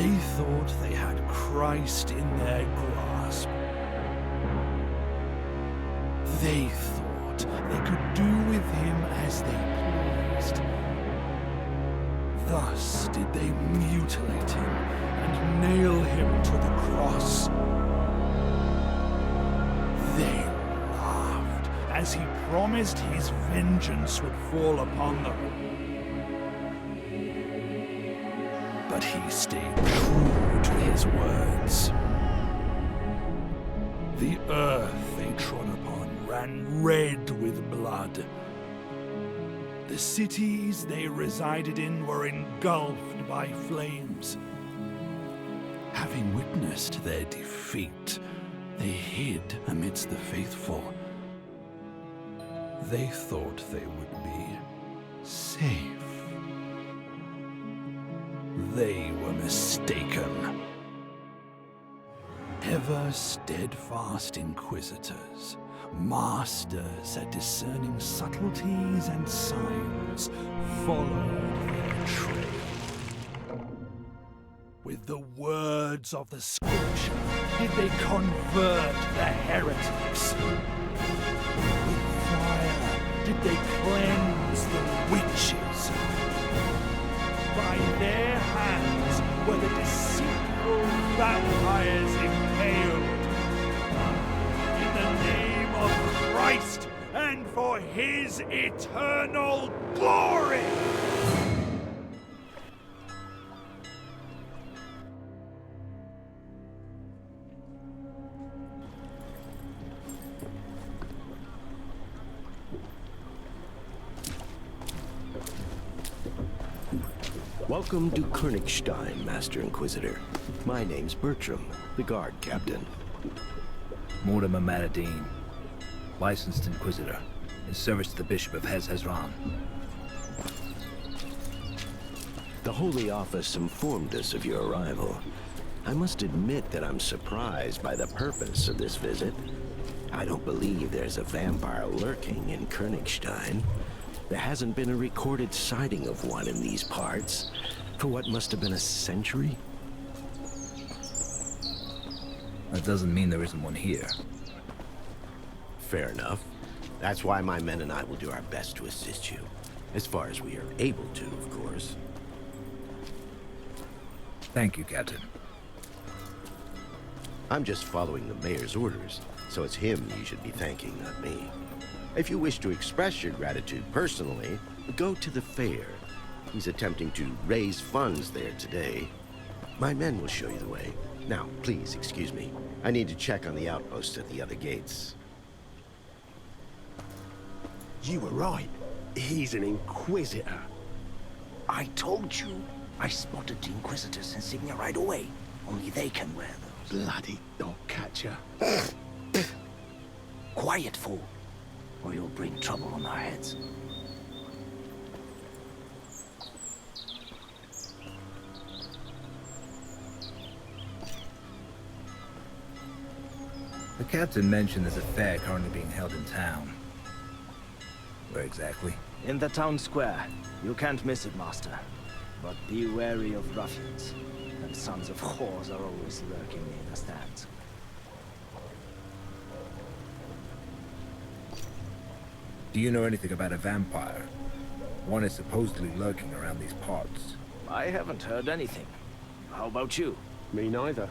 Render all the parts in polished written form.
They thought they had Christ in their grasp. They thought they could do with him as they pleased. Thus did they mutilate him and nail him to the cross. They laughed as he promised his vengeance would fall upon them. But he stayed true to his words. The earth they trod upon ran red with blood. The cities they resided in were engulfed by flames. Having witnessed their defeat, they hid amidst the faithful. They thought they would be safe. They were mistaken. Ever steadfast Inquisitors, masters at discerning subtleties and signs, followed their trail. With the words of the Scripture did they convert the heretics. With fire did they cleanse the witches. By their hands were the deceitful vampires impaled. In the name of Christ and for his eternal glory! Welcome to Koenigstein, Master Inquisitor. My name's Bertram, the guard captain. Mordimer Madderdin, licensed Inquisitor, in service to the Bishop of Hez-Hezron. The Holy Office informed us of your arrival. I must admit that I'm surprised by the purpose of this visit. I don't believe there's a vampire lurking in Koenigstein. There hasn't been a recorded sighting of one in these parts for what must have been a century. That doesn't mean there isn't one here. Fair enough. That's why my men and I will do our best to assist you. As far as we are able to, of course. Thank you, Captain. I'm just following the mayor's orders, so it's him you should be thanking, not me. If you wish to express your gratitude personally, go to the fair. He's attempting to raise funds there today. My men will show you the way. Now, please excuse me. I need to check on the outposts at the other gates. You were right. He's an Inquisitor. I told you. I spotted the Inquisitor's insignia right away. Only they can wear those. Bloody dog catcher. Quiet, fool, or you'll bring trouble on our heads. The captain mentioned there's a fair currently being held in town. Where exactly? In the town square. You can't miss it, Master. But be wary of ruffians. And sons of whores are always lurking in the stands. Do you know anything about a vampire? One is supposedly lurking around these parts. I haven't heard anything. How about you? Me neither.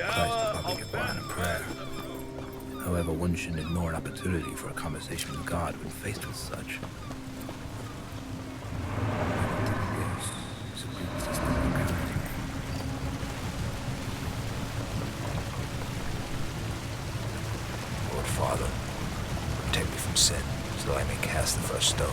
Christ, the public at Brian and prayer. However, one shouldn't ignore an opportunity for a conversation with God when faced with such. Lord Father, protect me from sin, so that I may cast the first stone.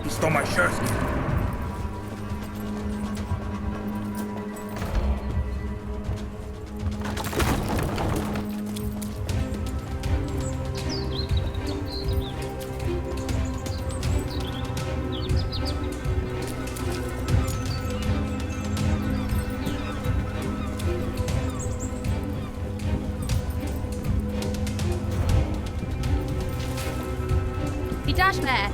He stole my shirt. He dashed there.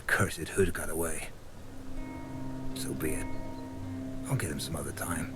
Cursed hood got away. So be it. I'll get him some other time.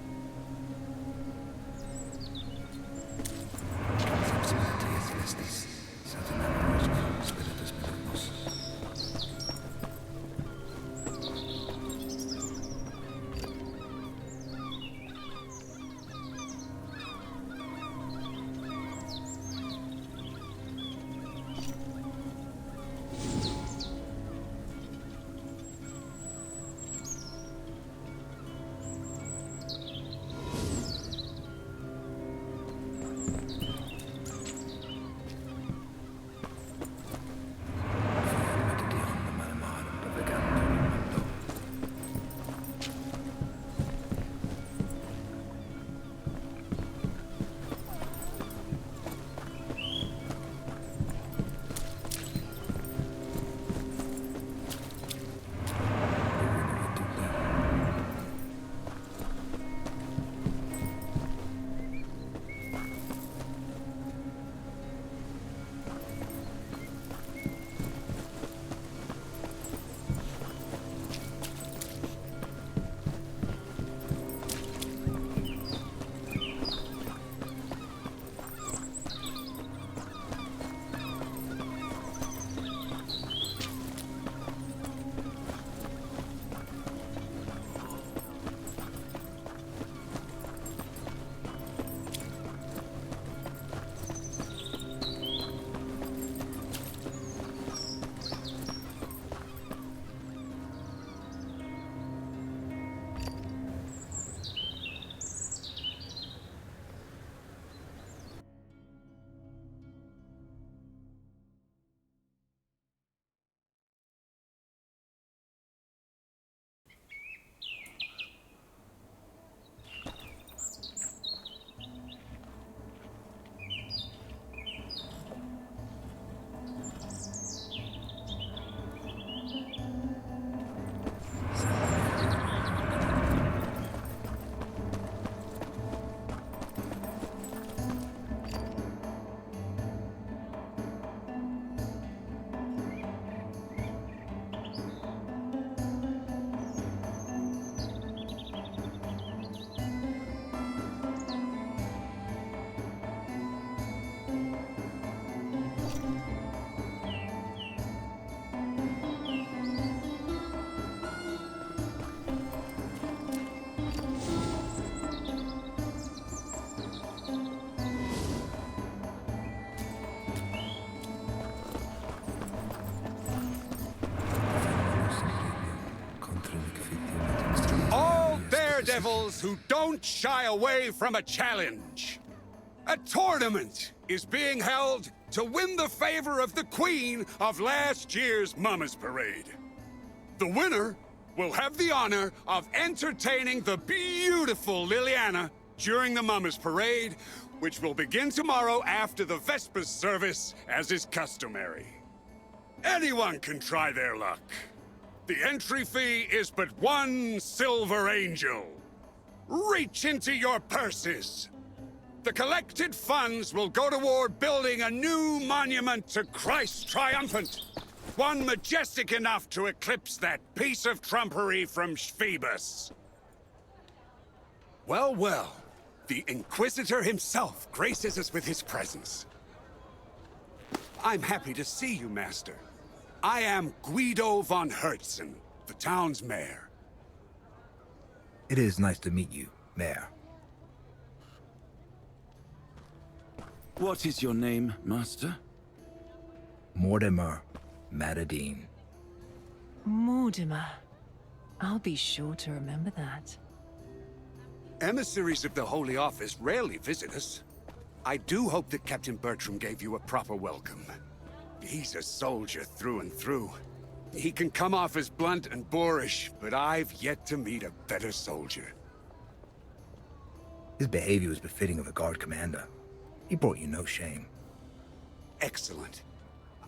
rivals who don't shy away from a challenge. A tournament is being held to win the favor of the Queen of last year's Mama's Parade. The winner will have the honor of entertaining the beautiful Liliana during the Mama's Parade, which will begin tomorrow after the Vespers service, as is customary. Anyone can try their luck. The entry fee is but 1 silver angel. Reach into your purses. The collected funds will go toward building a new monument to Christ Triumphant. One majestic enough to eclipse that piece of trumpery from Phoebus. Well, well. The Inquisitor himself graces us with his presence. I'm happy to see you, Master. I am Guido von Hertzen, the town's mayor. It is nice to meet you, Mayor. What is your name, Master? Mordimer Madderdin. Mordimer. I'll be sure to remember that. Emissaries of the Holy Office rarely visit us. I do hope that Captain Bertram gave you a proper welcome. He's a soldier through and through. He can come off as blunt and boorish, but I've yet to meet a better soldier. His behavior was befitting of a guard commander. He brought you no shame. Excellent.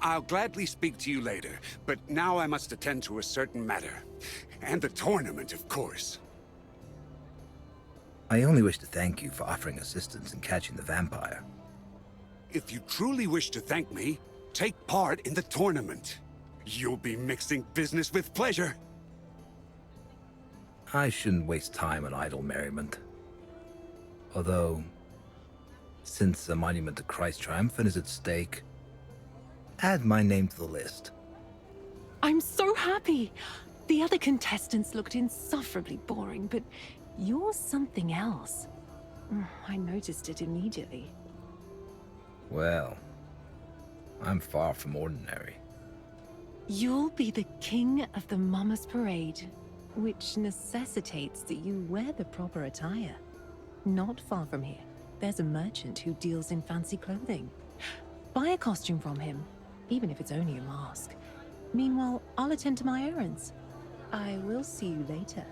I'll gladly speak to you later, but now I must attend to a certain matter. And the tournament, of course. I only wish to thank you for offering assistance in catching the vampire. If you truly wish to thank me, take part in the tournament. You'll be mixing business with pleasure. I shouldn't waste time on idle merriment. Although, since a monument to Christ Triumphant is at stake, add my name to the list. I'm so happy! The other contestants looked insufferably boring, but you're something else. I noticed it immediately. Well, I'm far from ordinary. You'll be the king of the Mama's Parade, which necessitates that you wear the proper attire. Not far from here, there's a merchant who deals in fancy clothing. Buy a costume from him, even if it's only a mask. Meanwhile, I'll attend to my errands. I will see you later.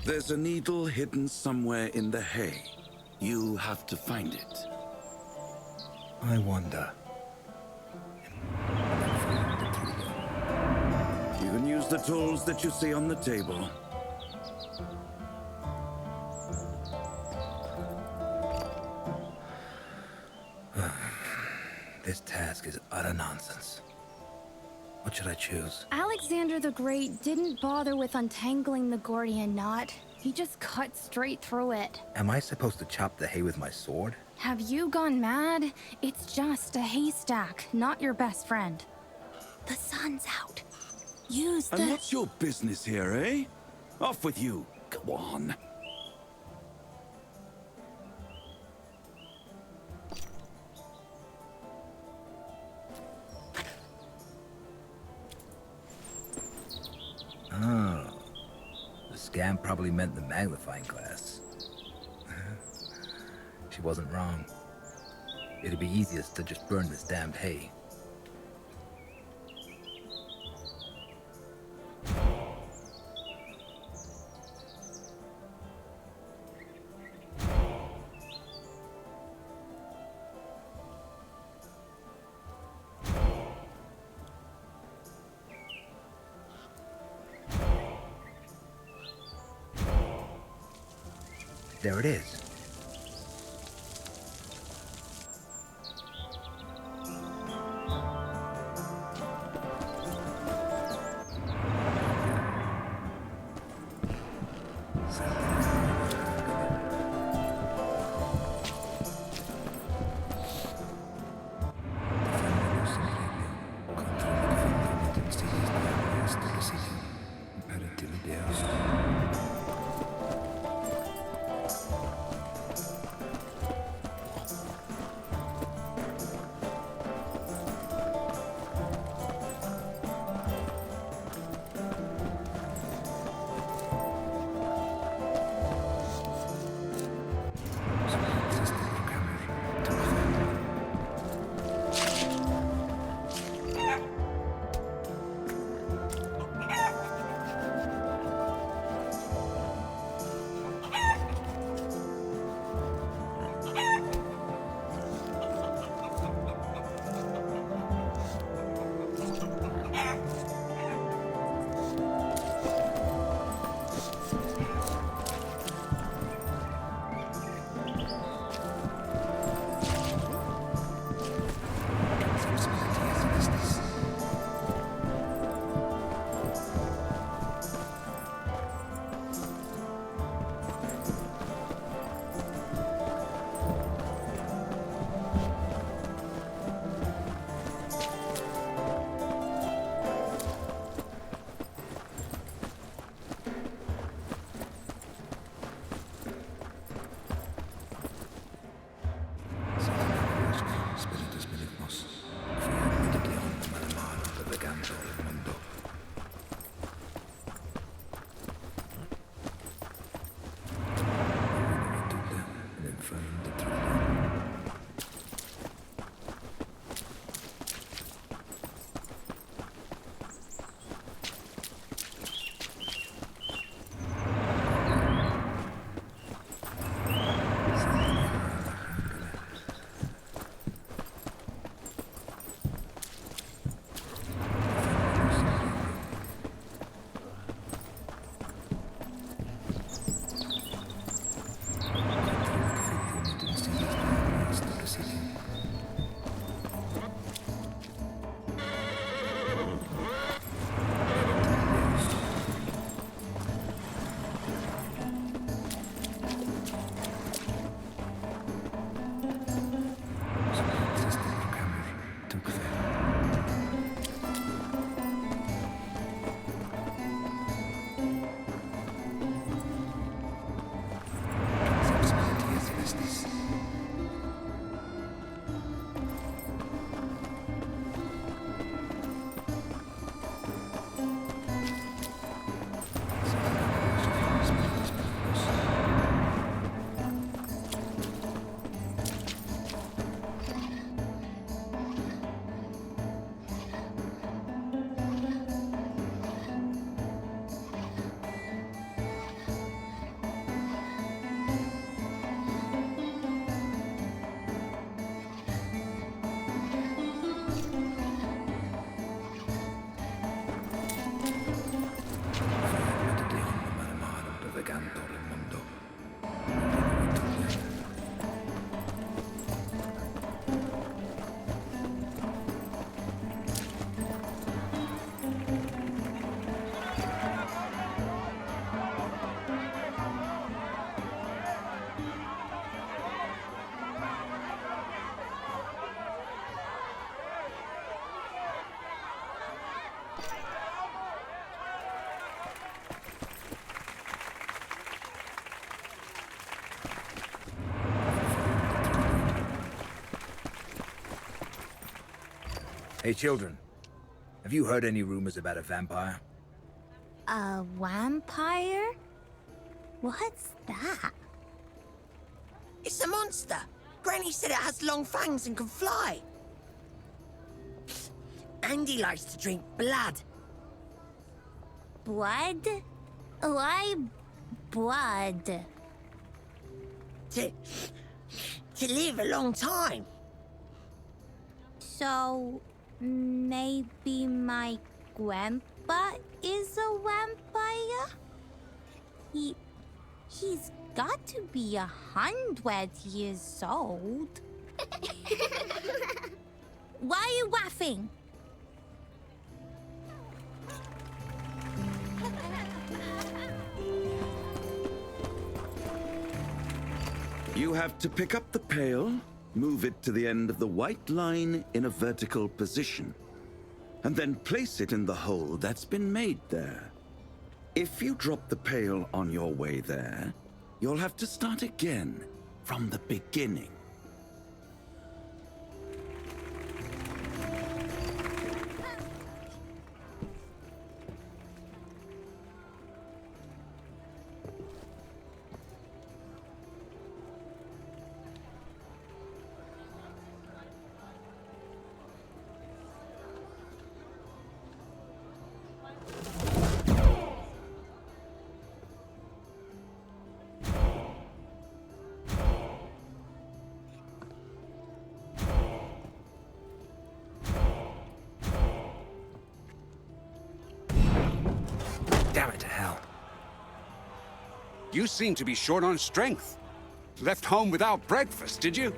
There's a needle hidden somewhere in the hay. You have to find it. I wonder. You can use the tools that you see on the table. This task is utter nonsense. What should I choose? Alexander the Great didn't bother with untangling the Gordian knot. He just cut straight through it. Am I supposed to chop the hay with my sword? Have you gone mad? It's just a haystack, not your best friend. The sun's out. Use the... And what's your business here, eh? Off with you. Go on. Oh. The scam probably meant the magnifying glass. She wasn't wrong. It'd be easiest to just burn this damned hay. There it is. Hey, children. Have you heard any rumors about a vampire? A vampire? What's that? It's a monster. Granny said it has long fangs and can fly. And he likes to drink blood. Blood? Why blood? To live a long time. So, maybe my grandpa is a vampire? He's got to be 100 years old. Why are you laughing? You have to pick up the pail, move it to the end of the white line in a vertical position, and then place it in the hole that's been made there. If you drop the pail on your way there, you'll have to start again from the beginning. Damn it to hell. You seem to be short on strength. Left home without breakfast, did you?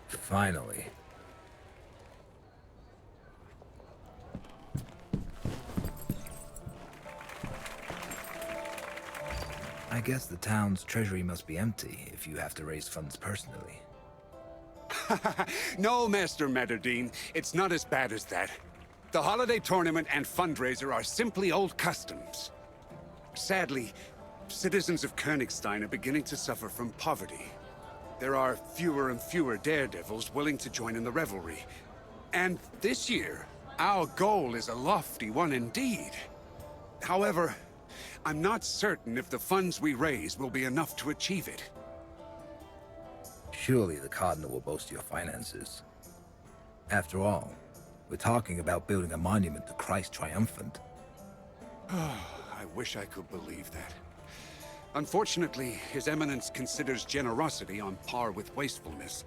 Finally. I guess the town's treasury must be empty if you have to raise funds personally. No, Master Madderdin, it's not as bad as that. The holiday tournament and fundraiser are simply old customs. Sadly, citizens of Koenigstein are beginning to suffer from poverty. There are fewer and fewer daredevils willing to join in the revelry. And this year, our goal is a lofty one indeed. However, I'm not certain if the funds we raise will be enough to achieve it. Surely the Cardinal will boast your finances. After all, we're talking about building a monument to Christ Triumphant. I wish I could believe that. Unfortunately, His Eminence considers generosity on par with wastefulness.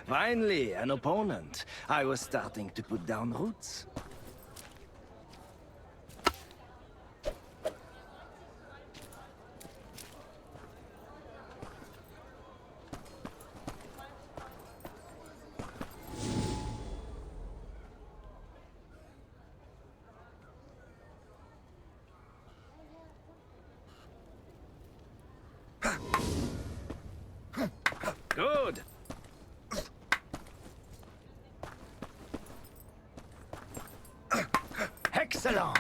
Finally, an opponent. I was starting to put down roots. Good. Excellent.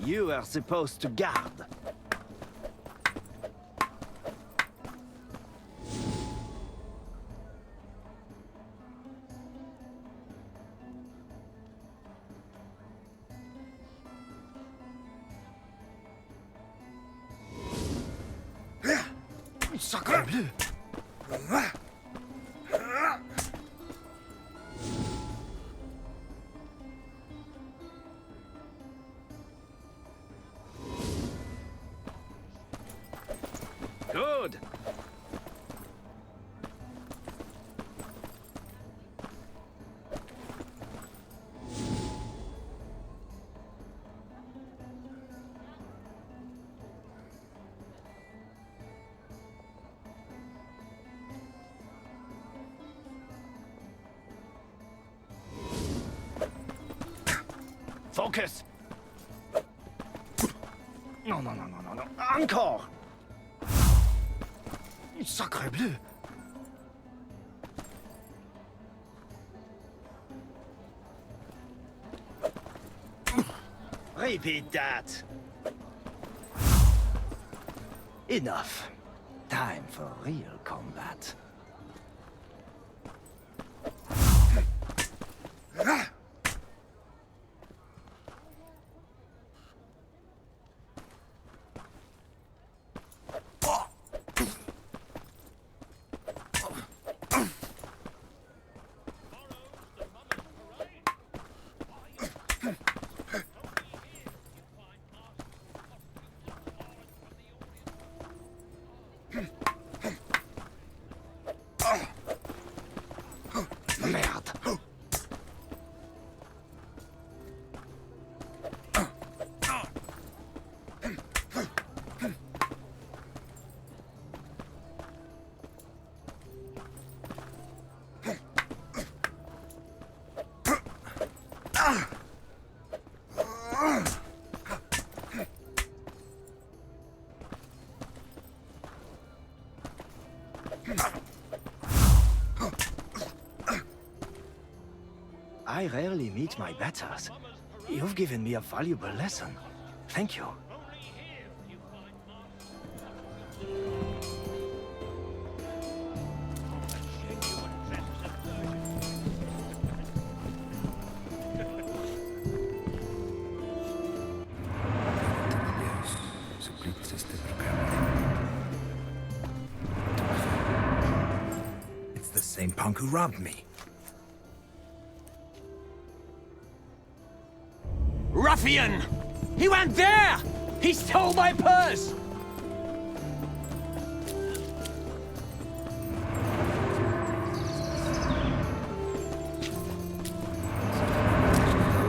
You are supposed to guard. Sacre bleu! Good. Focus! No, no, no, no, no, no. Encore! Sacre bleu! Repeat that. Enough. Time for real combat. Merde! I rarely meet my betters. You've given me a valuable lesson. Thank you. It's the same punk who robbed me. Ruffian! He went there! He stole my purse!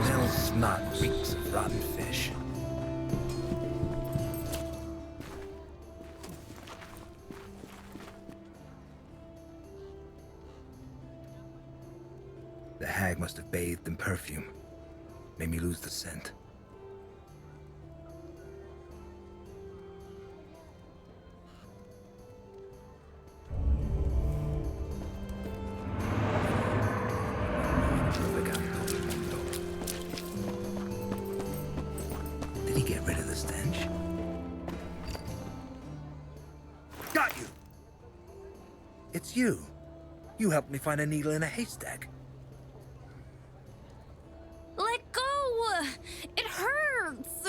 Little snot reeks of rotten fish. The hag must have bathed in perfume. Made me lose the scent. Did he get rid of the stench? Got you! It's you. You helped me find a needle in a haystack. Let go! It hurts!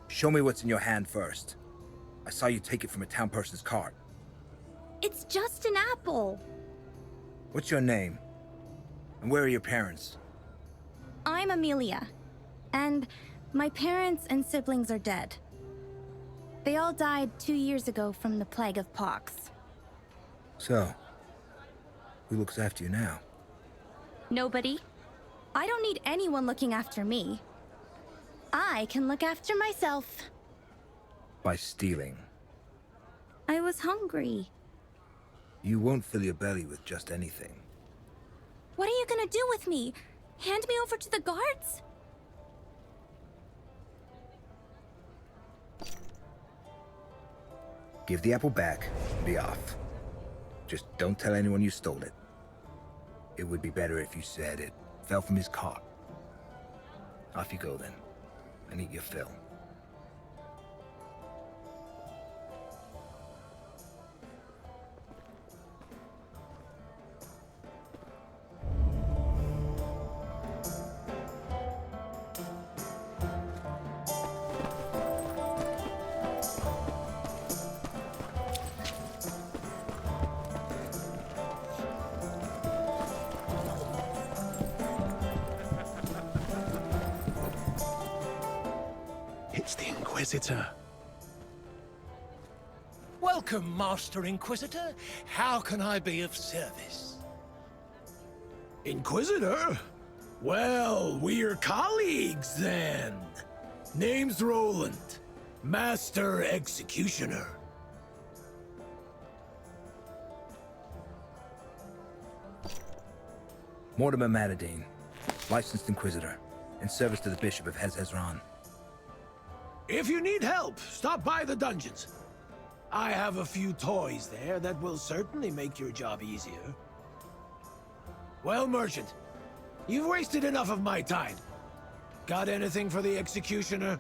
Show me what's in your hand first. I saw you take it from a town person's cart. It's just an apple. What's your name? And where are your parents? I'm Amelia. And my parents and siblings are dead. They all died 2 years ago from the plague of pox. So, who looks after you now? Nobody. I don't need anyone looking after me. I can look after myself. By stealing. I was hungry. You won't fill your belly with just anything. What are you gonna do with me? Hand me over to the guards? Give the apple back and be off. Just don't tell anyone you stole it. It would be better if you said it fell from his cart. Off you go then, and eat your fill. It's the Inquisitor. Welcome, Master Inquisitor. How can I be of service? Inquisitor? Well, we're colleagues then. Name's Roland, Master Executioner. Mordimer Madderdin, licensed Inquisitor, in service to the Bishop of Hezron. If you need help, stop by the dungeons. I have a few toys there that will certainly make your job easier. Well, Merchant, you've wasted enough of my time. Got anything for the Executioner?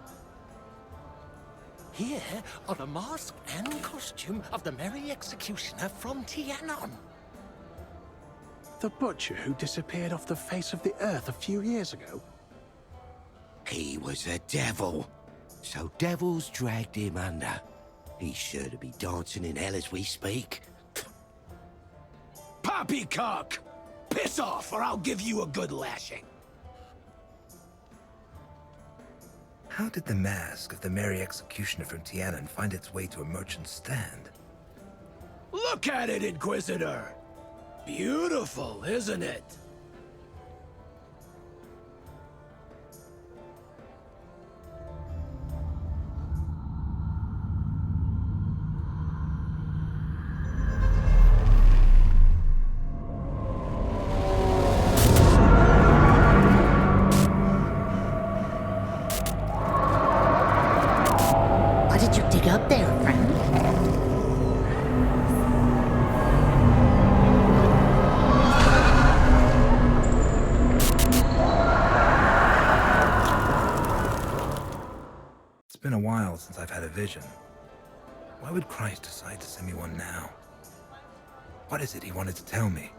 Here are the mask and costume of the Merry Executioner from Tianon. The butcher who disappeared off the face of the earth a few years ago? He was a devil. So devils dragged him under. He's sure to be dancing in hell as we speak. Poppycock! Piss off, or I'll give you a good lashing. How did the mask of the Merry Executioner from Tianon find its way to a merchant's stand? Look at it, Inquisitor! Beautiful, isn't it? What did you dig up there, friend? It's been a while since I've had a vision. Why would Christ decide to send me one now? What is it he wanted to tell me?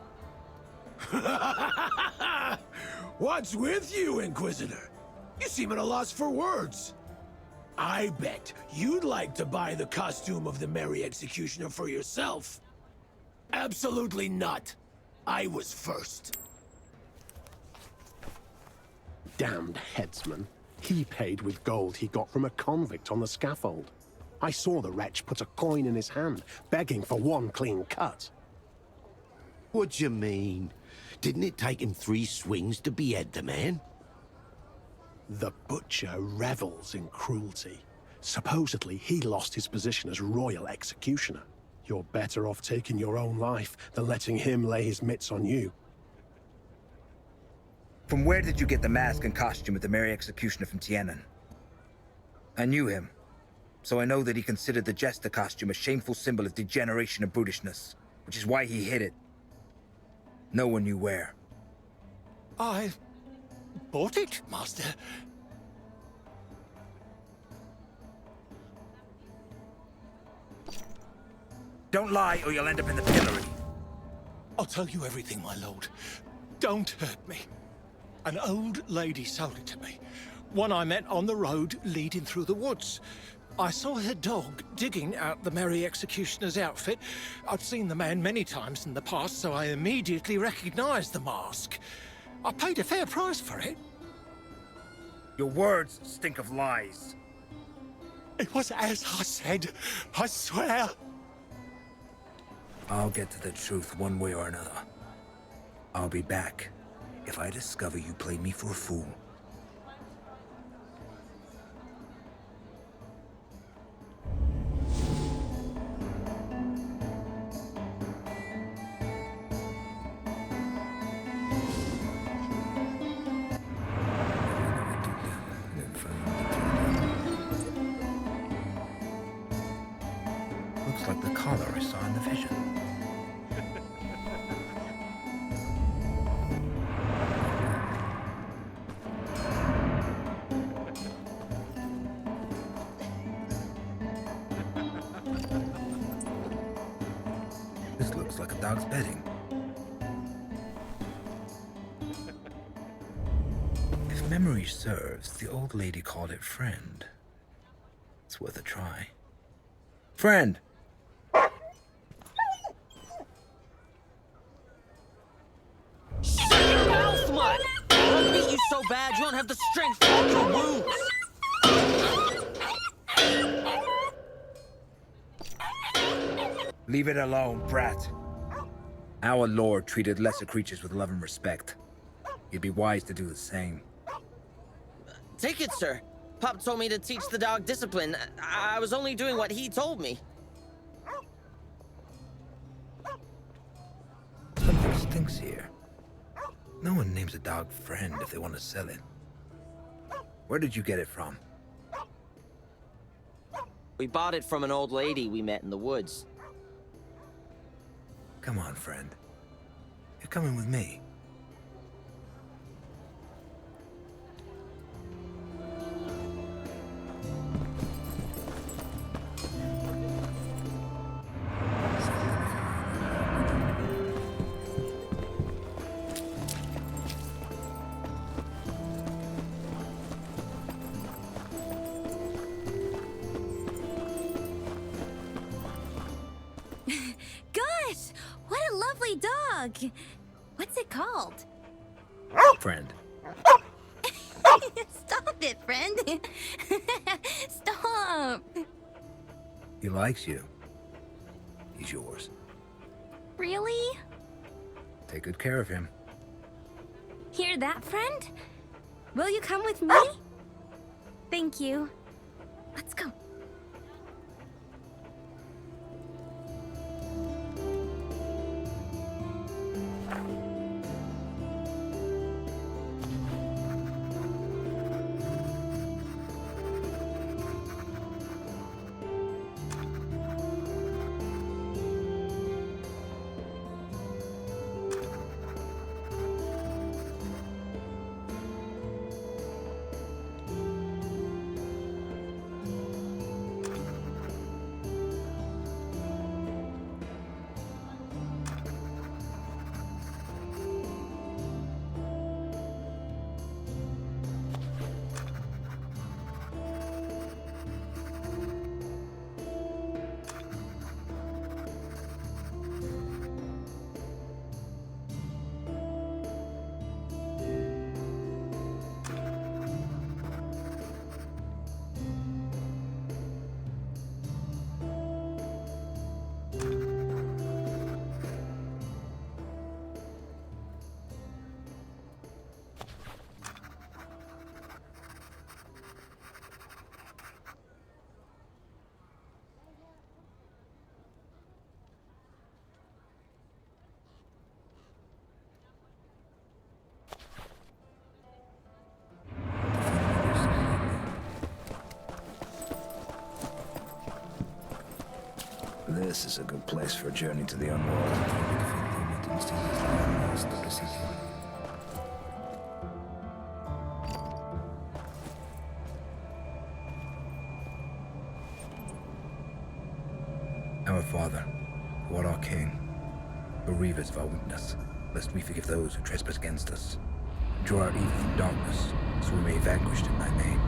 What's with you, Inquisitor? You seem at a loss for words. I bet you'd like to buy the costume of the Merry Executioner for yourself. Absolutely not. I was first. Damned headsman. He paid with gold he got from a convict on the scaffold. I saw the wretch put a coin in his hand, begging for one clean cut. What do you mean? Didn't it take him 3 swings to behead the man? The butcher revels in cruelty. Supposedly, he lost his position as royal executioner. You're better off taking your own life than letting him lay his mitts on you. From where did you get the mask and costume of the Merry Executioner from Tianon? I knew him, so I know that he considered the jester costume a shameful symbol of degeneration and brutishness, which is why he hid it. No one knew where. I bought it, Master. Don't lie or you'll end up in the pillory. I'll tell you everything, my lord. Don't hurt me. An old lady sold it to me. One I met on the road leading through the woods. I saw her dog digging out the Merry Executioner's outfit. I'd seen the man many times in the past, so I immediately recognized the mask. I paid a fair price for it. Your words stink of lies. It was as I said, I swear. I'll get to the truth one way or another. I'll be back if I discover you played me for a fool. Looks like the collar I saw in the vision. This looks like a dog's bedding. If memory serves, the old lady called it friend. It's worth a try. Friend! Shut your mouth, mud! I'll beat you so bad you don't have the strength to hold your wounds. Leave it alone, brat. Our lord treated lesser creatures with love and respect. You'd be wise to do the same. Take it, sir. Pop told me to teach the dog discipline. I was only doing what he told me. Something stinks here. No one names a dog friend if they want to sell it. Where did you get it from? We bought it from an old lady we met in the woods. Come on, friend. You're coming with me. Gosh, what a lovely dog. What's it called? Friend. Stop it, friend. Stop. He likes you. He's yours. Really? Take good care of him. Hear that, friend? Will you come with me? Thank you. Let's go. This is a good place for a journey to the unworld. Our Father, who art our King, bereave us of our weakness, lest we forgive those who trespass against us. Draw our evil from darkness, so we may be vanquished in thy name.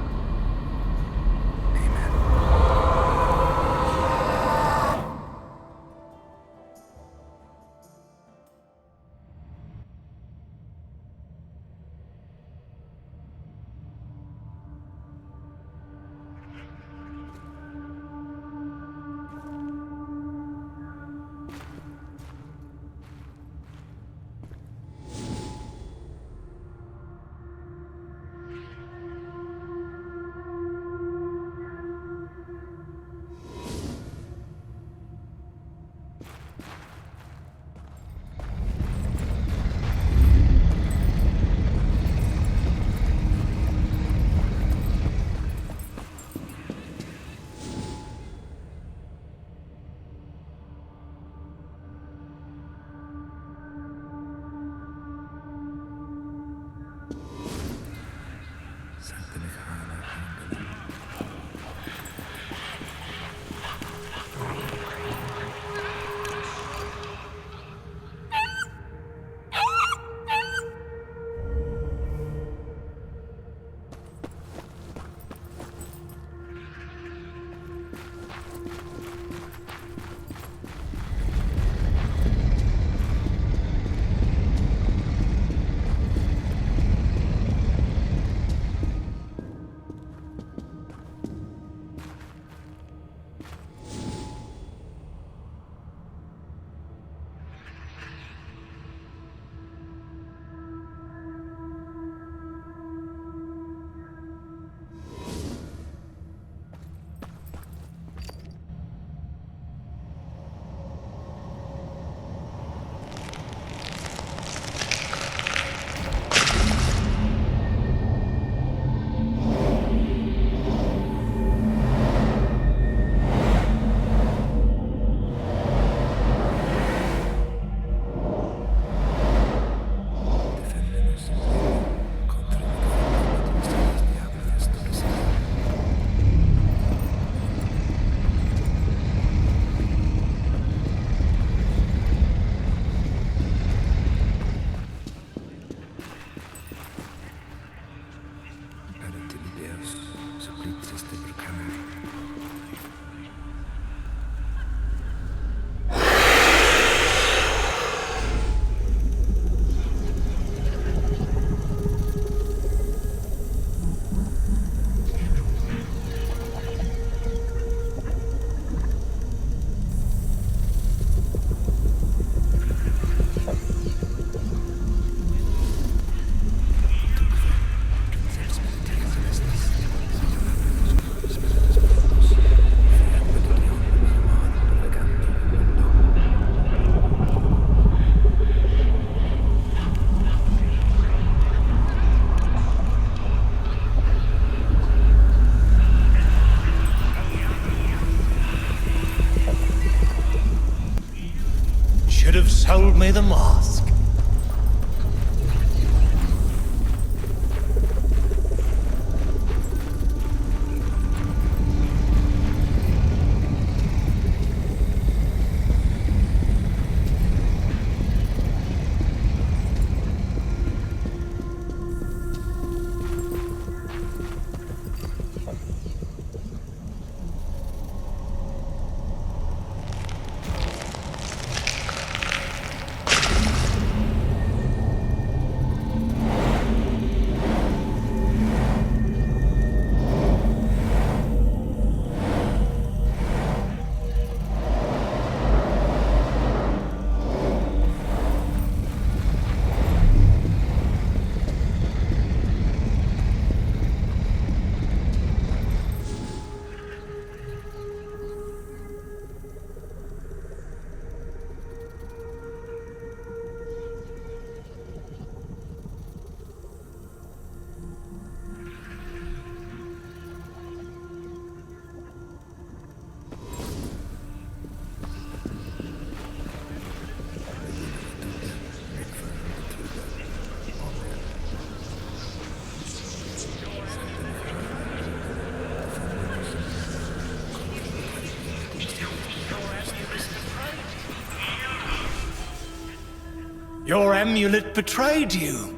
Your amulet betrayed you.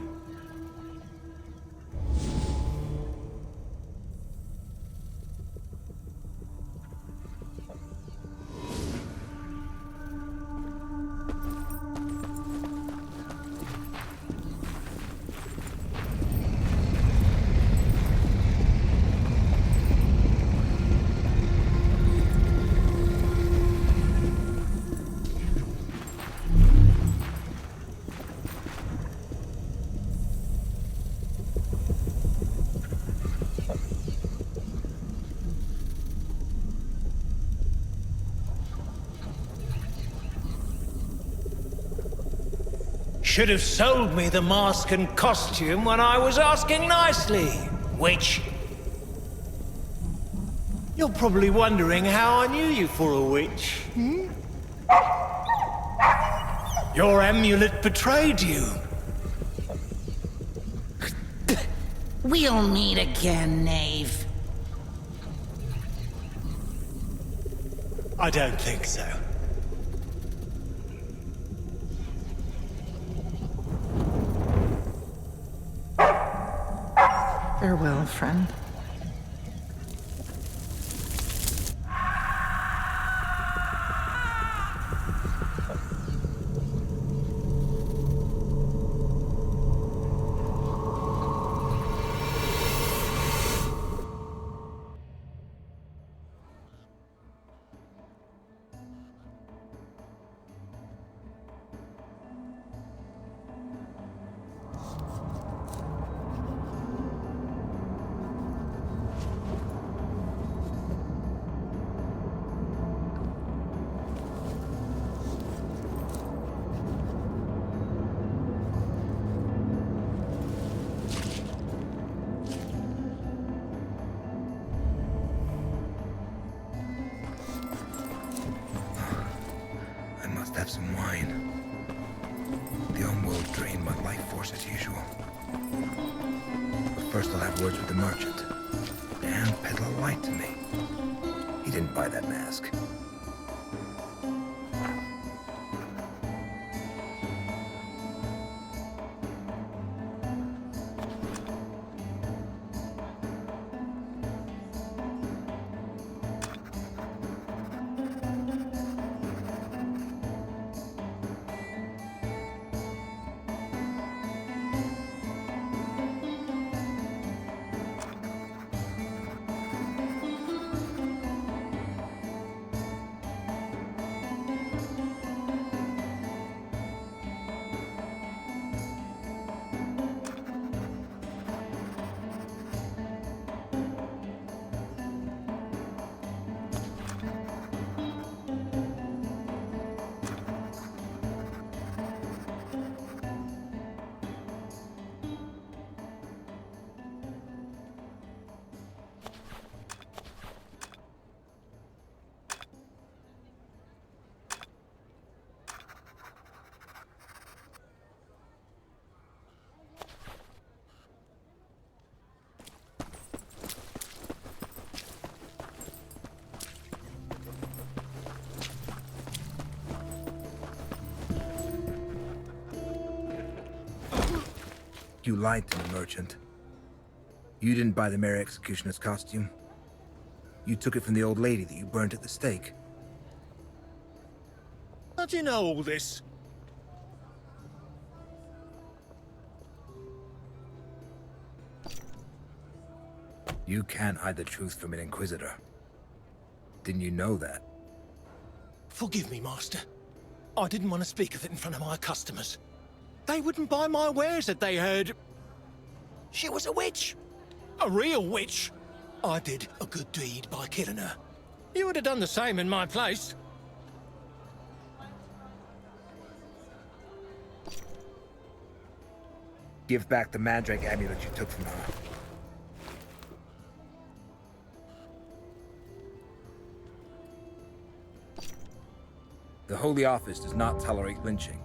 Should have sold me the mask and costume when I was asking nicely, witch. You're probably wondering how I knew you for a witch, hmm? Your amulet betrayed you. We'll meet again, knave. I don't think so. Farewell, friend. Have some wine. The homeworld drained my life force as usual. But first I'll have words with the merchant. And peddle a light to me. He didn't buy that mask. You lied to me, merchant. You didn't buy the Mary Executioner's costume. You took it from the old lady that you burnt at the stake. How do you know all this? You can't hide the truth from an Inquisitor. Didn't you know that? Forgive me, Master. I didn't want to speak of it in front of my customers. They wouldn't buy my wares if they heard she was a witch. A real witch. I did a good deed by killing her. You would have done the same in my place. Give back the Mandrake amulet you took from her. The Holy Office does not tolerate lynching.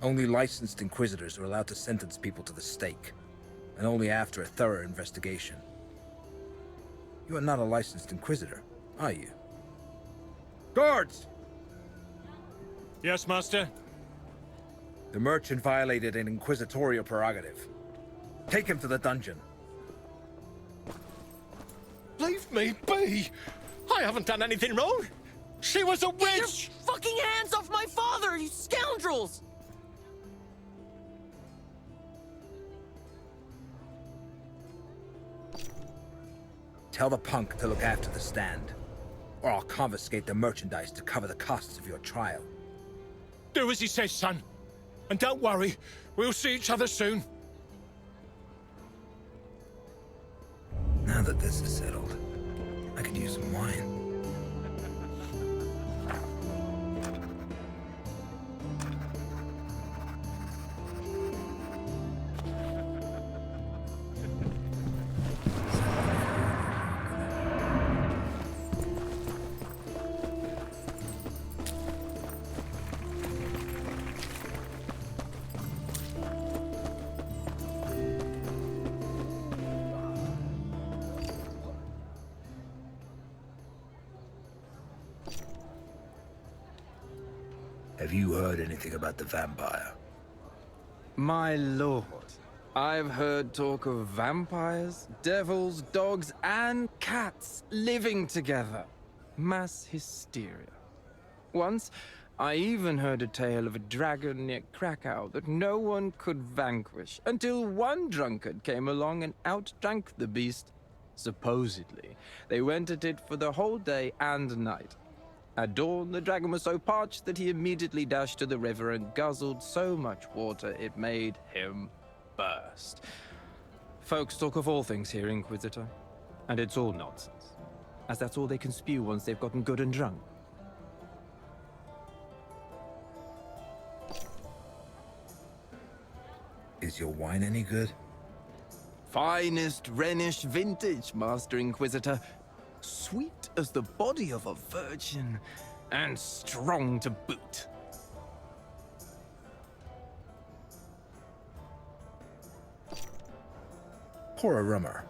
Only licensed Inquisitors are allowed to sentence people to the stake, and only after a thorough investigation. You are not a licensed Inquisitor, are you? Guards! Yes, Master. The merchant violated an inquisitorial prerogative. Take him to the dungeon. Leave me be! I haven't done anything wrong! She was a witch! Get your fucking hands off my father, you scoundrels! Tell the punk to look after the stand, or I'll confiscate the merchandise to cover the costs of your trial. Do as he says, son. And don't worry, we'll see each other soon. Now that this is settled, I could use some wine. Have you heard anything about the vampire? My lord, I've heard talk of vampires, devils, dogs, and cats living together. Mass hysteria. Once, I even heard a tale of a dragon near Krakow that no one could vanquish until one drunkard came along and outdrank the beast. Supposedly, they went at it for the whole day and night. At dawn, the dragon was so parched that he immediately dashed to the river and guzzled so much water it made him burst. Folks talk of all things here, Inquisitor, and it's all nonsense, as that's all they can spew once they've gotten good and drunk. Is your wine any good? Finest Rhenish vintage, Master Inquisitor. Sweet as the body of a virgin, and strong to boot. Pour a rummer.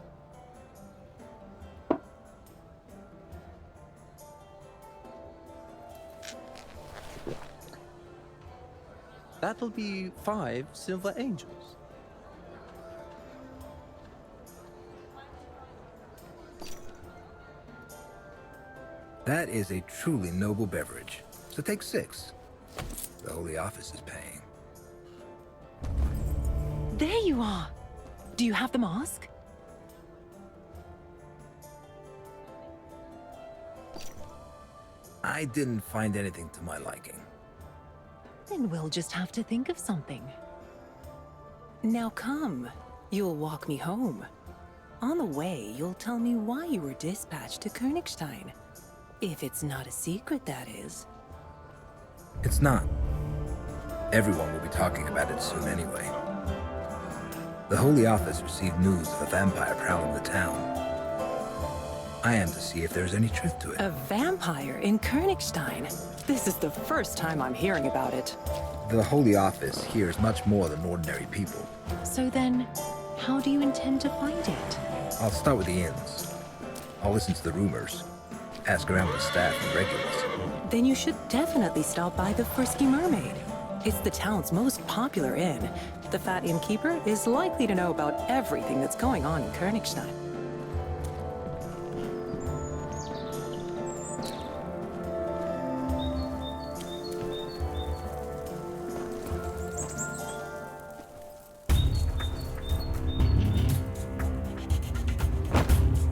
That'll be 5 silver angels. That is a truly noble beverage. So take 6. The Holy Office is paying. There you are. Do you have the mask? I didn't find anything to my liking. Then we'll just have to think of something. Now come. You'll walk me home. On the way, you'll tell me why you were dispatched to Koenigstein. If it's not a secret, that is. It's not. Everyone will be talking about it soon anyway. The Holy Office received news of a vampire prowling the town. I am to see if there's any truth to it. A vampire in Koenigstein? This is the first time I'm hearing about it. The Holy Office hears much more than ordinary people. So then, how do you intend to find it? I'll start with the inns. I'll listen to the rumors. Ask around with staff and regulars. Then you should definitely stop by the Frisky Mermaid. It's the town's most popular inn. The fat innkeeper is likely to know about everything that's going on in Koenigstein.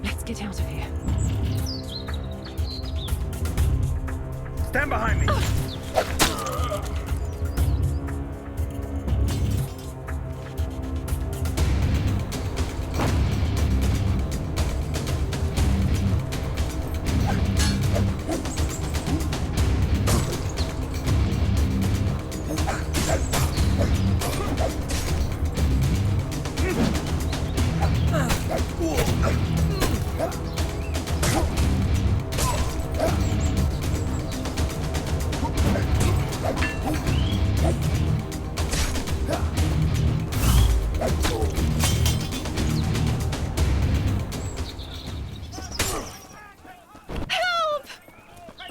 Let's get out of here. Stand behind me!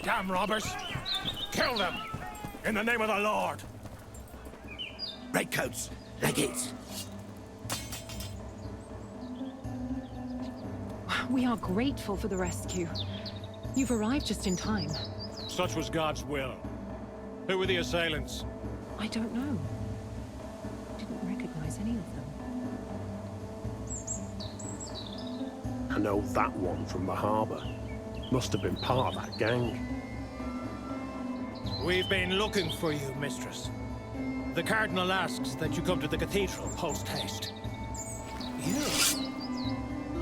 Damn robbers! Kill them! In the name of the Lord! Redcoats, legates. We are grateful for the rescue. You've arrived just in time. Such was God's will. Who were the assailants? I don't know. Didn't recognize any of them. I know that one from the harbor. Must have been part of that gang. We've been looking for you, mistress. The Cardinal asks that you come to the cathedral post-haste. You?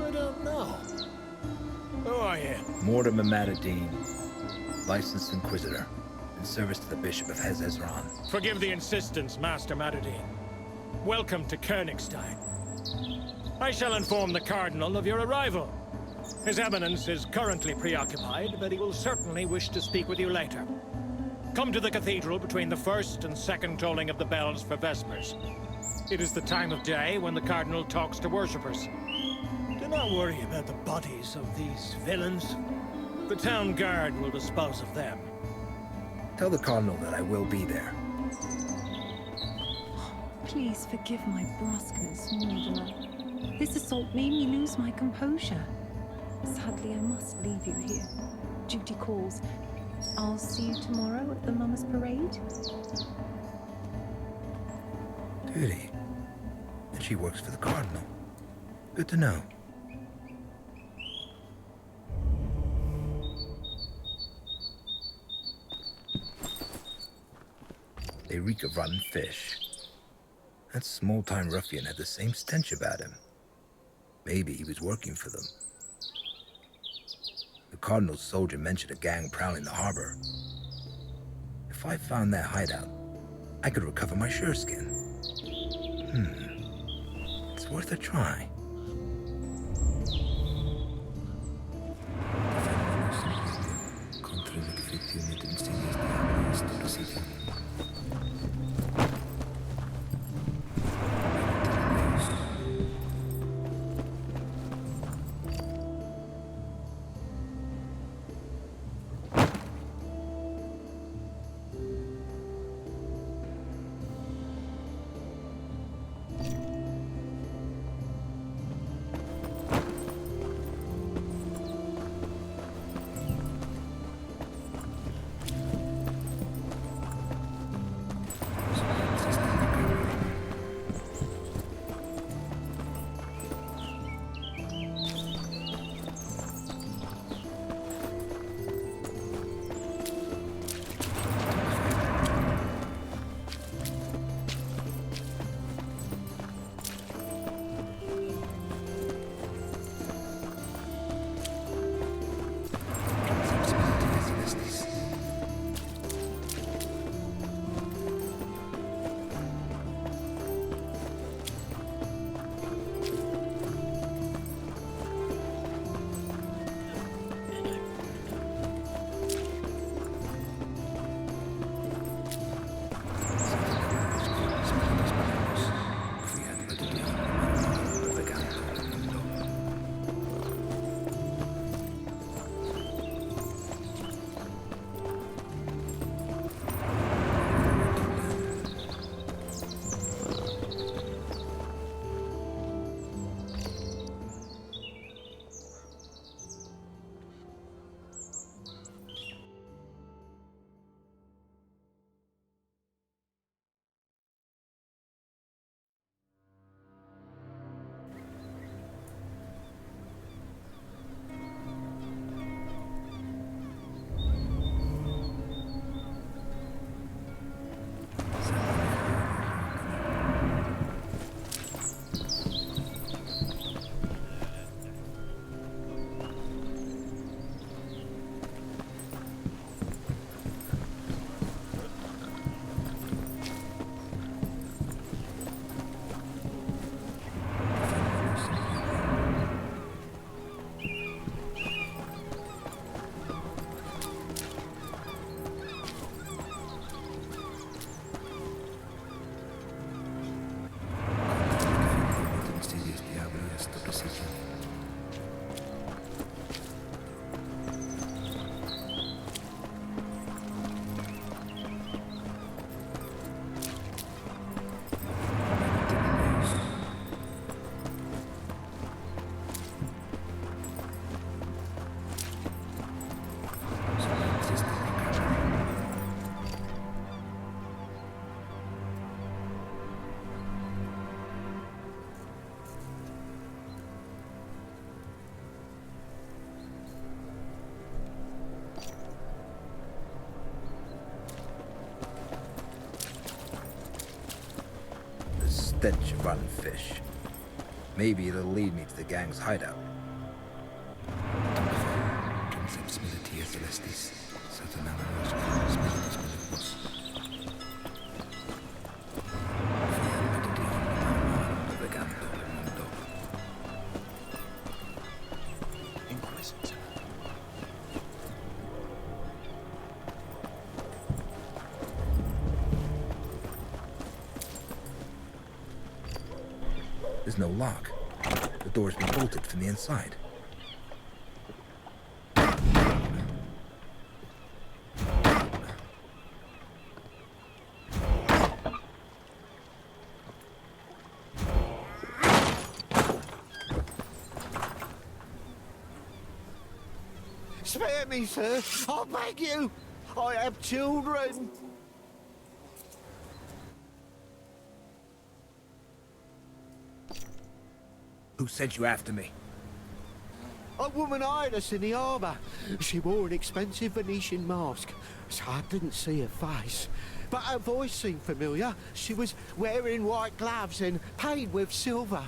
I don't know. Who are you? Mordimer Madderdin, licensed Inquisitor, in service to the Bishop of Hezezran. Forgive the insistence, Master Madderdin. Welcome to Koenigstein. I shall inform the Cardinal of your arrival. His Eminence is currently preoccupied, but he will certainly wish to speak with you later. Come to the cathedral between the first and second tolling of the bells for Vespers. It is the time of day when the Cardinal talks to worshippers. Do not worry about the bodies of these villains. The town guard will dispose of them. Tell the Cardinal that I will be there. Please forgive my brusqueness, Mordimer. This assault made me lose my composure. Sadly, I must leave you here. Duty calls. I'll see you tomorrow at the Mama's Parade. Really? And she works for the Cardinal. Good to know. They reek of rotten fish. That small-time ruffian had the same stench about him. Maybe he was working for them. The Cardinal's soldier mentioned a gang prowling the harbor. If I found that hideout, I could recover my sureskin. It's worth a try. stench of rotten fish. Maybe it'll lead me to the gang's hideout. Inquisitor. There's no lock. The door's been bolted from the inside. Spare me, sir. I beg you. I have children. Who sent you after me? A woman eyed us in the harbour. She wore an expensive Venetian mask, so I didn't see her face. But her voice seemed familiar. She was wearing white gloves and paid with silver.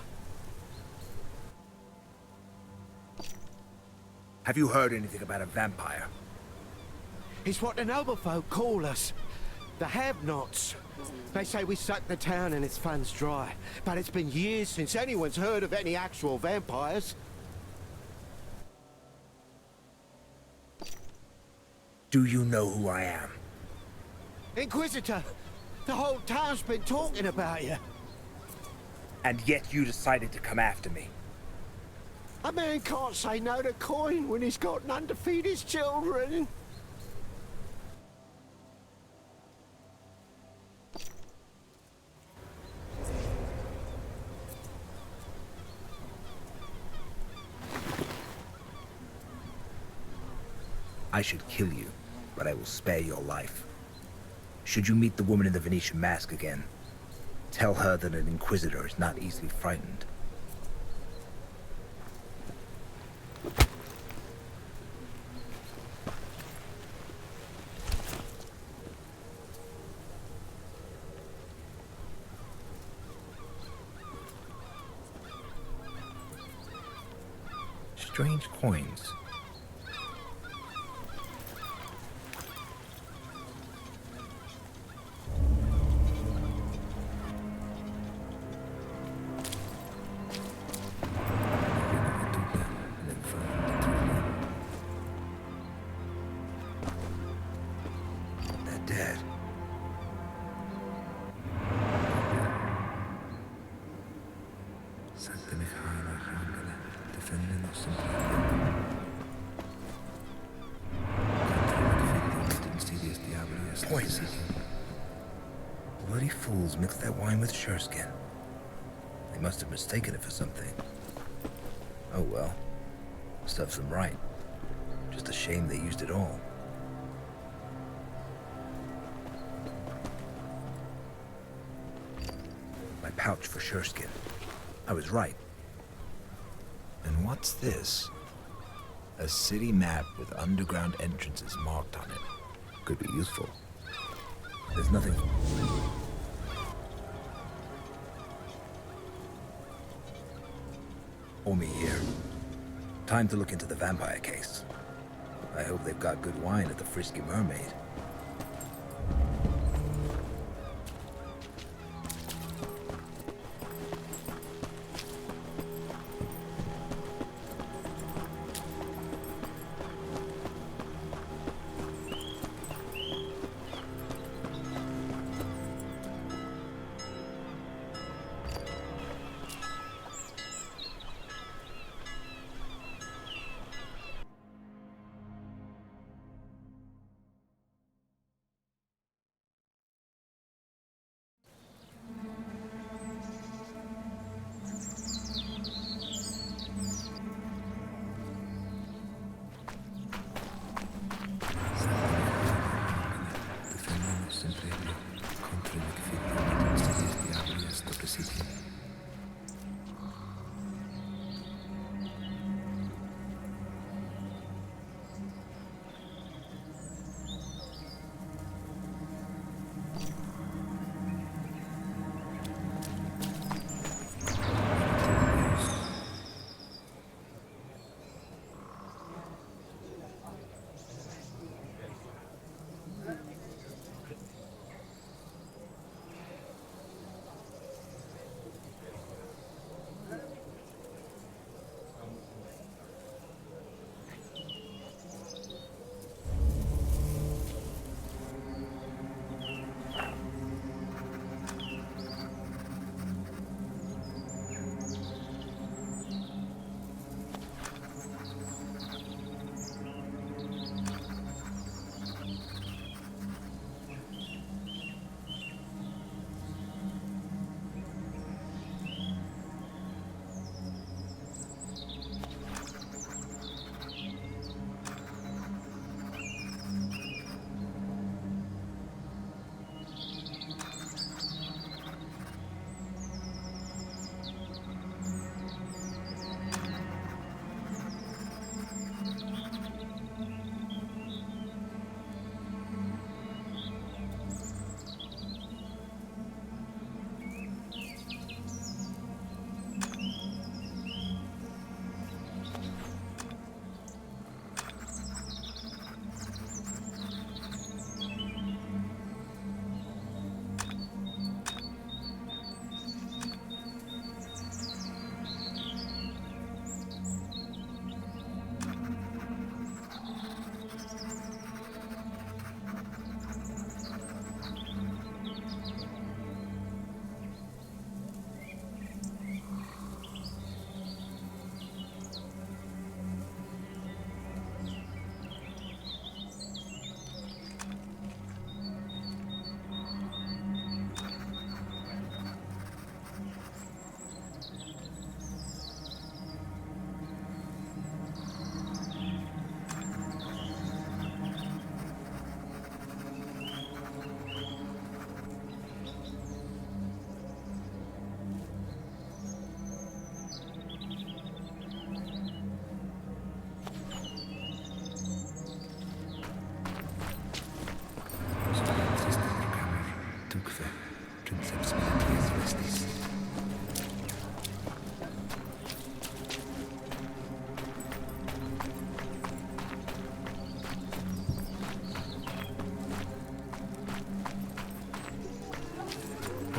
Have you heard anything about a vampire? It's what the noble folk call us. The have-nots. They say we suck the town and its funds dry. But it's been years since anyone's heard of any actual vampires. Do you know who I am? Inquisitor! The whole town's been talking about you. And yet you decided to come after me. A man can't say no to coin when he's got none to feed his children. I should kill you, but I will spare your life. Should you meet the woman in the Venetian mask again, tell her that an Inquisitor is not easily frightened. Strange coins. Dead. Poison. Bloody fools mixed that wine with sureskin. They must have mistaken it for something. Oh well. Stuffs them right. Just a shame they used it all. My pouch for sureskin. I was right. And what's this? A city map with underground entrances marked on it. Could be useful. There's nothing. Hold me here. Time to look into the vampire case. I hope they've got good wine at the Frisky Mermaid.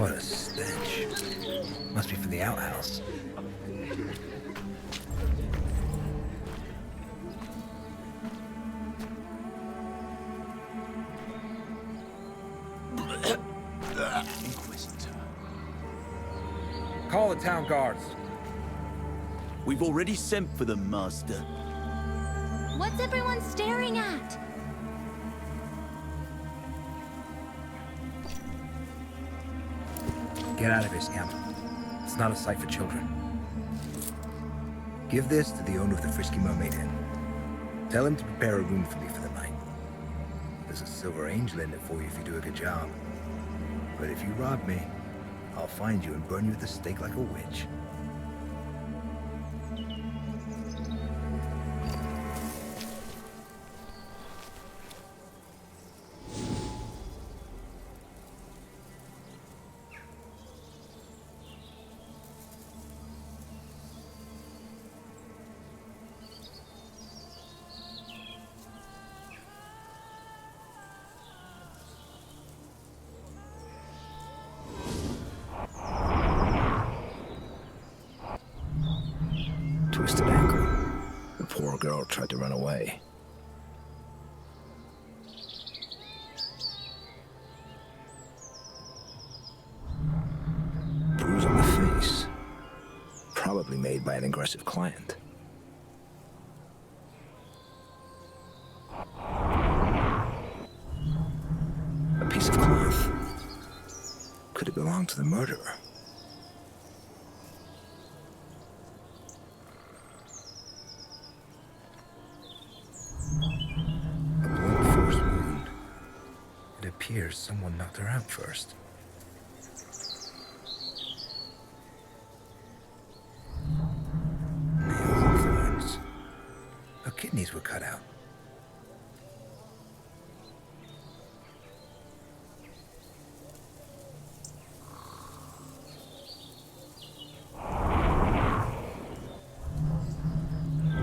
What a stench. Must be from the outhouse. Inquisitor. Call the town guards. We've already sent for them, Master. What's everyone staring at? Get out of here, scamp. It's not a sight for children. Give this to the owner of the Frisky Mermaid Inn. Tell him to prepare a room for me for the night. There's a silver angel in it for you if you do a good job. But if you rob me, I'll find you and burn you at the stake like a witch. Twisted ankle. The poor girl tried to run away. Bruise on the face. Probably made by an aggressive client. A piece of cloth. Could it belong to the murderer? Appears someone knocked her out first. Nails and thorns. Her kidneys were cut out.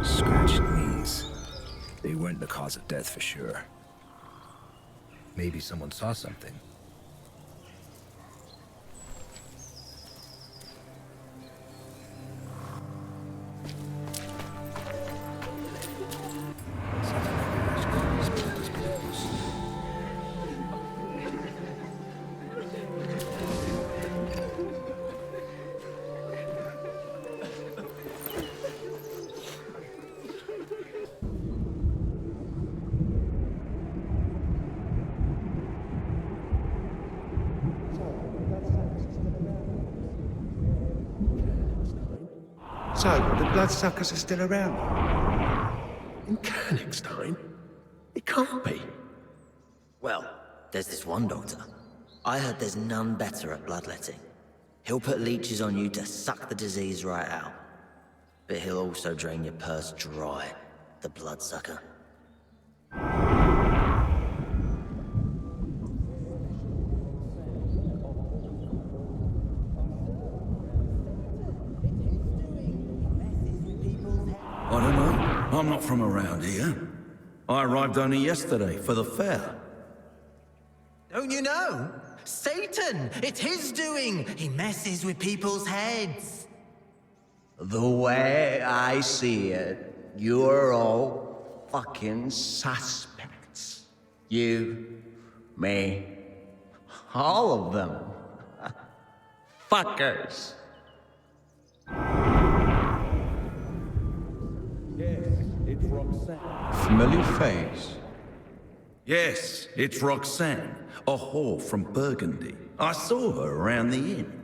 Scratched knees. They weren't the cause of death for sure. Maybe someone saw something. So, the bloodsuckers are still around? In Koenigstein? It can't be. Well, there's this one doctor. I heard there's none better at bloodletting. He'll put leeches on you to suck the disease right out. But he'll also drain your purse dry, the bloodsucker. I don't know. I'm not from around here. I arrived only yesterday for the fair. Don't you know? Satan! It's his doing! He messes with people's heads. The way I see it, you're all fucking suspects. You, me, all of them. Fuckers. It's Roxanne. Familiar face. Yes, it's Roxanne, a whore from Burgundy. I saw her around the inn.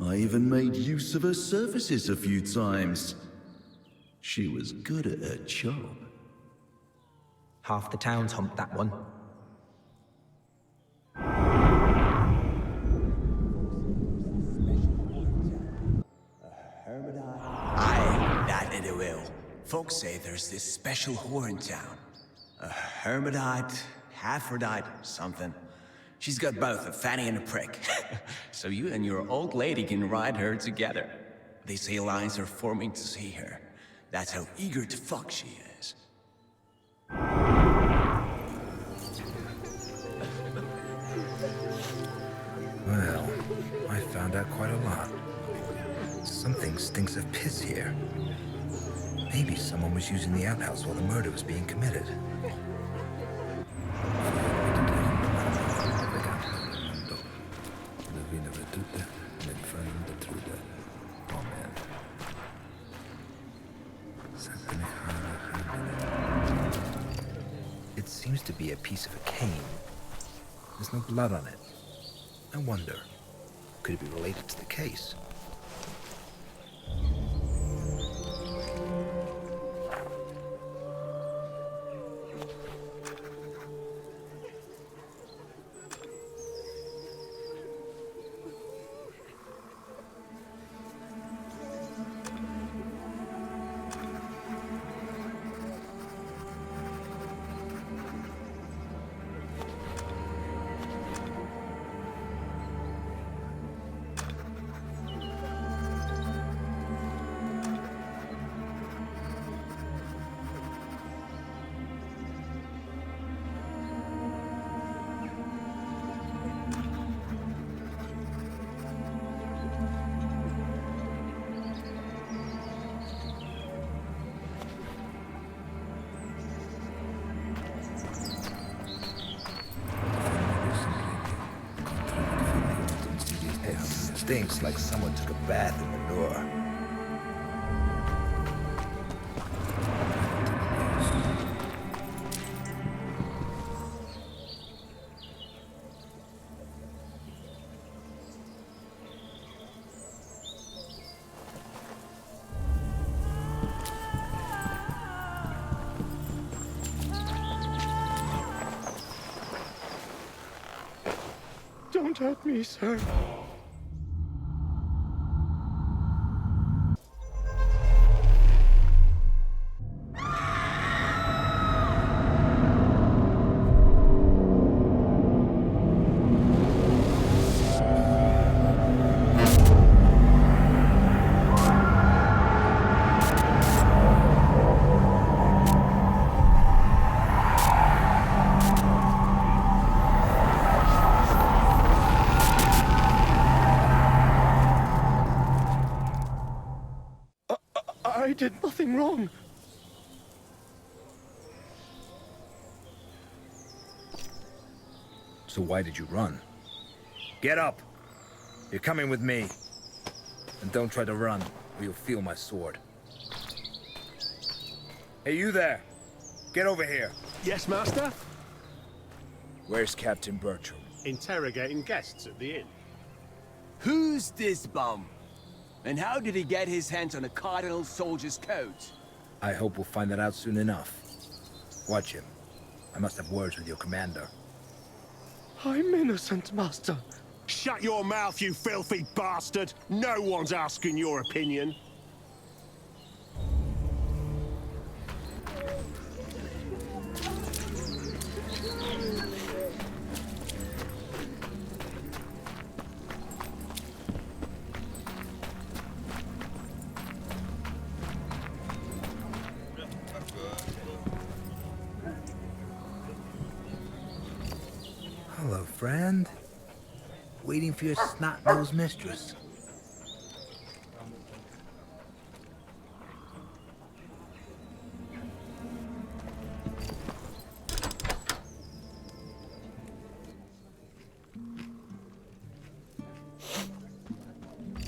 I even made use of her services a few times. She was good at her job. Half the town's humped that one. Aye, that it will. Folks say there's this special whore in town. A hermitite, Aphrodite, something. She's got both a fanny and a prick. So you and your old lady can ride her together. They say lines are forming to see her. That's how eager to fuck she is. Well, I found out quite a lot. Something stinks of piss here. Maybe someone was using the outhouse while the murder was being committed. It seems to be a piece of a cane. There's no blood on it. I wonder, could it be related to the case? Stinks like someone took a bath in manure. Don't hurt me, sir. I did nothing wrong. So why did you run? Get up! You're coming with me. And don't try to run, or you'll feel my sword. Hey, you there! Get over here! Yes, master? Where's Captain Bertram? Interrogating guests at the inn. Who's this bum? And how did he get his hands on a cardinal soldier's coat? I hope we'll find that out soon enough. Watch him. I must have words with your commander. I'm innocent, master. Shut your mouth, you filthy bastard! No one's asking your opinion. Hello, friend. Waiting for your snot-nosed mistress.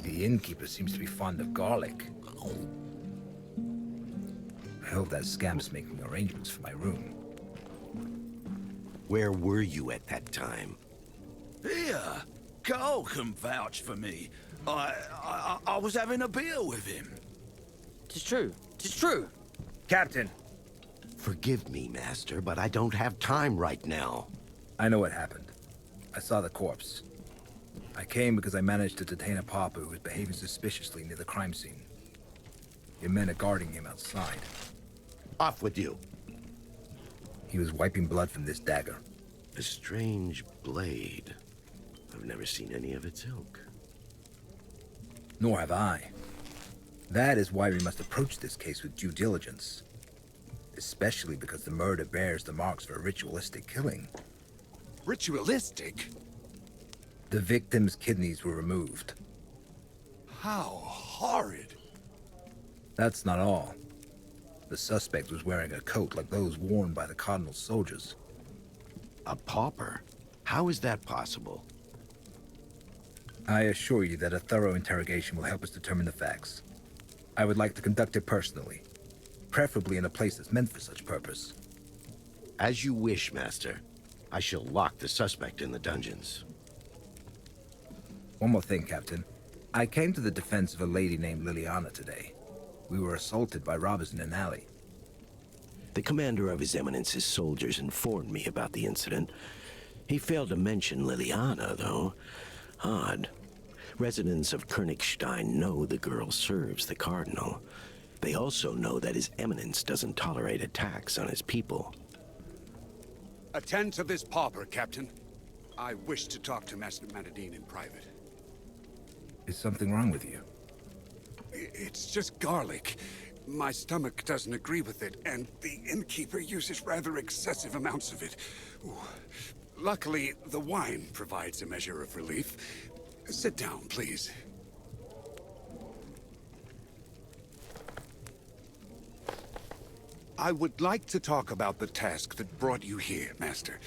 The innkeeper seems to be fond of garlic. I hope that scamp's making arrangements for my room. Where were you at that time? Here, Carl can vouch for me. I was having a beer with him. 'Tis true. 'Tis true. Captain! Forgive me, Master, but I don't have time right now. I know what happened. I saw the corpse. I came because I managed to detain a pauper who was behaving suspiciously near the crime scene. Your men are guarding him outside. Off with you. He was wiping blood from this dagger. A strange blade. I've never seen any of its ilk. Nor have I. That is why we must approach this case with due diligence. Especially because the murder bears the marks of a ritualistic killing. Ritualistic? The victim's kidneys were removed. How horrid. That's not all. The suspect was wearing a coat like those worn by the Cardinal's soldiers. A pauper? How is that possible? I assure you that a thorough interrogation will help us determine the facts. I would like to conduct it personally, preferably in a place that's meant for such purpose. As you wish, Master. I shall lock the suspect in the dungeons. One more thing, Captain. I came to the defense of a lady named Liliana today. We were assaulted by robbers in an alley. The commander of His Eminence's soldiers informed me about the incident. He failed to mention Liliana, though. Odd. Residents of Koenigstein know the girl serves the Cardinal. They also know that His Eminence doesn't tolerate attacks on his people. Attend to this pauper, Captain. I wish to talk to Master Madderdin in private. Is something wrong with you? It's just garlic. My stomach doesn't agree with it, and the innkeeper uses rather excessive amounts of it. Ooh. Luckily, the wine provides a measure of relief. Sit down, please. I would like to talk about the task that brought you here, Master.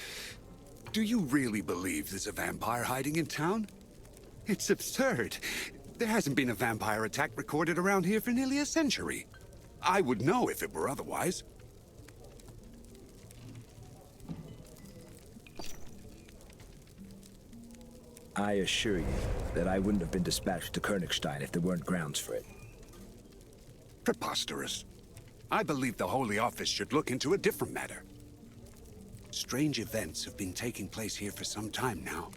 Do you really believe there's a vampire hiding in town? It's absurd. There hasn't been a vampire attack recorded around here for nearly a century. I would know if it were otherwise. I assure you that I wouldn't have been dispatched to Koenigstein if there weren't grounds for it. Preposterous. I believe the Holy Office should look into a different matter. Strange events have been taking place here for some time now.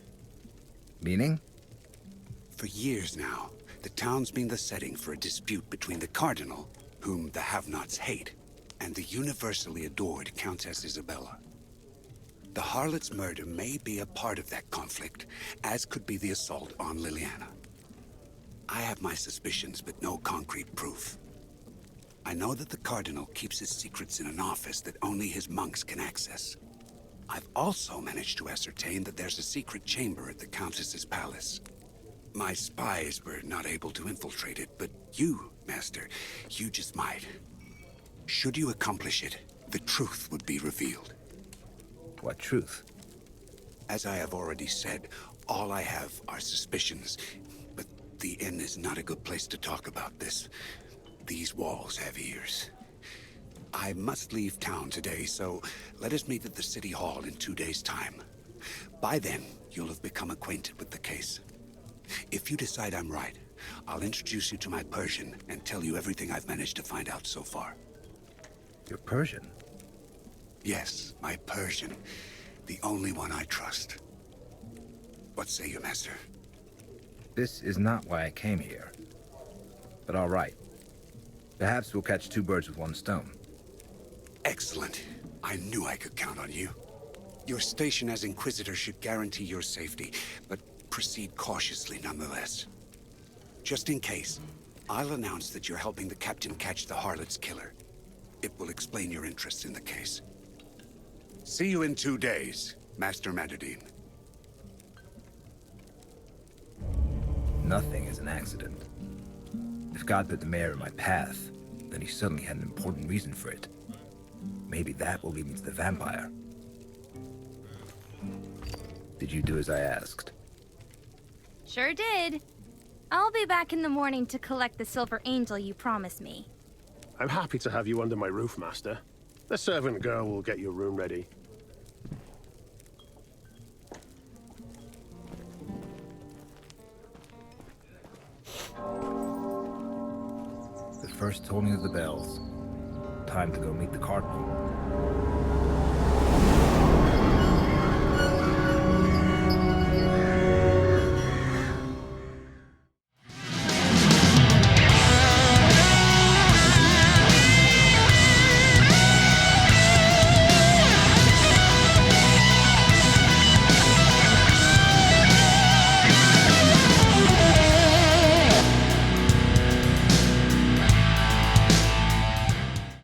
Meaning? For years now, the town's been the setting for a dispute between the Cardinal, whom the have-nots hate, and the universally adored Countess Isabella. The harlot's murder may be a part of that conflict, as could be the assault on Liliana. I have my suspicions, but no concrete proof. I know that the Cardinal keeps his secrets in an office that only his monks can access. I've also managed to ascertain that there's a secret chamber at the Countess's palace. My spies were not able to infiltrate it, but you, Master, you just might. Should you accomplish it, the truth would be revealed. What truth? As I have already said, all I have are suspicions, but the inn is not a good place to talk about this. These walls have ears. I must leave town today, so let us meet at the City Hall in 2 days' time. By then, you'll have become acquainted with the case. If you decide I'm right, I'll introduce you to my Persian and tell you everything I've managed to find out so far. Your Persian? Yes, my Persian. The only one I trust. What say you, Master? This is not why I came here. But all right. Perhaps we'll catch two birds with one stone. Excellent. I knew I could count on you. Your station as Inquisitor should guarantee your safety, but proceed cautiously nonetheless. Just in case, I'll announce that you're helping the captain catch the harlot's killer. It will explain your interest in the case. See you in 2 days, Master Madderdin. Nothing is an accident. If God put the mayor in my path, then he certainly had an important reason for it. Maybe that will lead me to the vampire. Did you do as I asked? Sure did. I'll be back in the morning to collect the silver angel you promised me. I'm happy to have you under my roof, Master. The servant girl will get your room ready. The first tolling of the bells. Time to go meet the Cardinal.